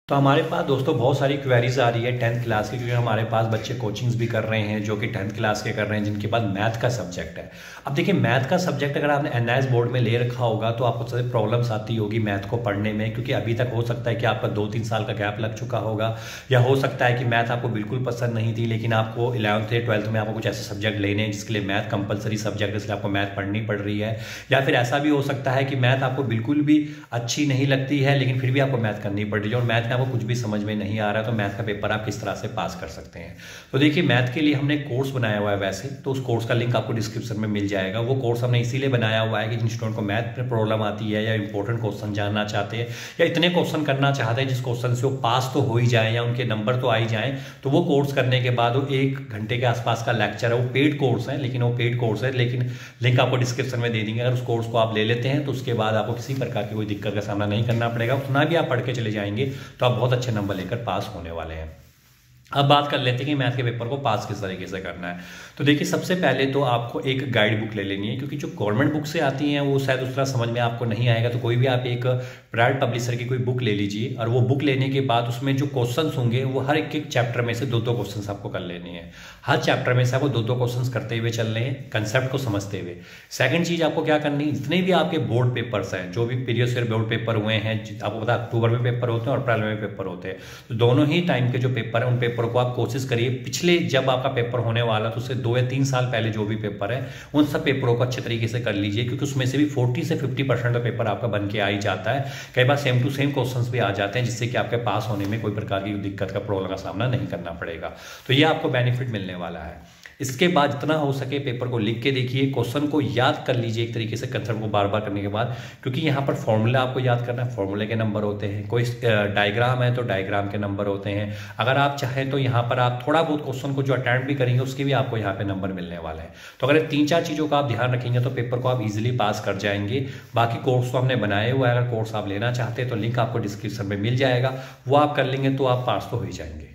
तो हमारे पास दोस्तों बहुत सारी क्वेरीज आ रही है 10th क्लास की, क्योंकि हमारे पास बच्चे कोचिंग्स भी कर रहे हैं जो कि 10th क्लास के कर रहे हैं, जिनके पास मैथ का सब्जेक्ट है। अब देखिए, मैथ का सब्जेक्ट अगर आपने एनआईएस बोर्ड में ले रखा होगा तो आपको सबसे प्रॉब्लम्स आती होगी मैथ को पढ़ने में, क्योंकि अभी तक हो सकता है कि आपका 2-3 साल का गैप लग चुका होगा, या हो सकता है कि मैथ आपको बिल्कुल पसंद नहीं थी, लेकिन आपको 11th या 12th में आपको कुछ ऐसे सब्जेक्ट लेने हैं जिसके लिए मैथ कंपलसरी सब्जेक्ट, इसलिए आपको मैथ पढ़नी पड़ रही है। या फिर ऐसा भी हो सकता है कि मैथ आपको बिल्कुल भी अच्छी नहीं लगती है, लेकिन फिर भी आपको मैथ करनी पड़ रही है और मैथ में आपको कुछ भी समझ में नहीं आ रहा है, तो मैथ का पेपर आप किस तरह से पास कर सकते हैं। तो देखिए, मैथ के लिए हमने कोर्स बनाया हुआ है वैसे, तो उस कोर्स का लिंक आपको डिस्क्रिप्शन में मिल जाएगा। वो कोर्स हमने इसीलिए बनाया हुआ है कि जिन स्टूडेंट को मैथ में प्रॉब्लम आती है, या इंपॉर्टेंट क्वेश्चन जानना चाहते हैं, या इतने क्वेश्चन करना चाहते हैं जिस क्वेश्चन से वो पास तो हो ही जाए या उनके नंबर तो आ ही जाए, तो वो कोर्स करने के बाद वो 1 घंटे के आसपास का लेक्चर है। वो पेड कोर्स है, लेकिन लिंक आपको डिस्क्रिप्शन में दे देंगे। अगर उस कोर्स को आप ले लेते हैं तो उसके बाद आपको किसी प्रकार की कोई दिक्कत का सामना नहीं करना पड़ेगा। उतना भी आप पढ़ के चले जाएंगे तो आप बहुत अच्छे नंबर लेकर पास होने वाले हैं। अब बात कर लेते हैं कि मैथ के पेपर को पास किस तरीके से करना है। तो देखिए, सबसे पहले तो आपको एक गाइड बुक ले लेनी है, क्योंकि जो गवर्नमेंट बुक से आती हैं वो शायद उस तरह समझ में आपको नहीं आएगा। तो कोई भी आप एक प्राइवेट पब्लिशर की कोई बुक ले लीजिए, और वो बुक लेने के बाद उसमें जो क्वेश्चंस होंगे वो हर एक चैप्टर में से 2-2 क्वेश्चंस आपको कर लेने हैं। हर चैप्टर में से आपको 2-2 क्वेश्चंस करते हुए चल रहे हैं, कंसेप्ट को समझते हुए। सेकंड चीज आपको क्या करनी है, जितने भी आपके बोर्ड पेपर्स हैं, जो भी प्रीवियस ईयर बोर्ड पेपर हुए हैं, आपको पता है अक्टूबर में पेपर होते हैं और अप्रैल में पेपर होते हैं, तो दोनों ही टाइम के जो पेपर है उन पेपर को आप कोशिश करिए पिछले जब आपका पेपर होने वाला तो उससे 2 या 3 साल पहले जो भी पेपर है उन सब पेपरों को अच्छे तरीके से कर लीजिए, क्योंकि उसमें से भी 40 से 50% का पेपर आपका बन के आ ही जाता है। कई बार सेम टू सेम क्वेश्चंस भी आ जाते हैं, जिससे कि आपके पास होने में कोई प्रकार की दिक्कत का प्रॉब्लम का सामना नहीं करना पड़ेगा। तो ये आपको बेनिफिट मिलने वाला है। इसके बाद जितना हो सके पेपर को लिख के देखिए, क्वेश्चन को याद कर लीजिए एक तरीके से, कंसेप्ट को बार बार करने के बाद, क्योंकि यहाँ पर फॉर्मूला आपको याद करना है, फॉर्मूले के नंबर होते हैं। कोई डायग्राम है तो डायग्राम के नंबर होते हैं। अगर आप चाहें तो यहाँ पर आप थोड़ा बहुत क्वेश्चन को जो अटेम्प्ट भी करेंगे उसके भी आपको यहाँ पे नंबर मिलने वाले हैं। तो अगर 3-4 चीज़ों का आप ध्यान रखेंगे तो पेपर को आप इजीली पास कर जाएंगे। बाकी कोर्स तो हमने बनाए हुआ है, अगर कोर्स आप लेना चाहते हैं तो लिंक आपको डिस्क्रिप्शन में मिल जाएगा, वो आप कर लेंगे तो आप पास तो हो ही जाएंगे।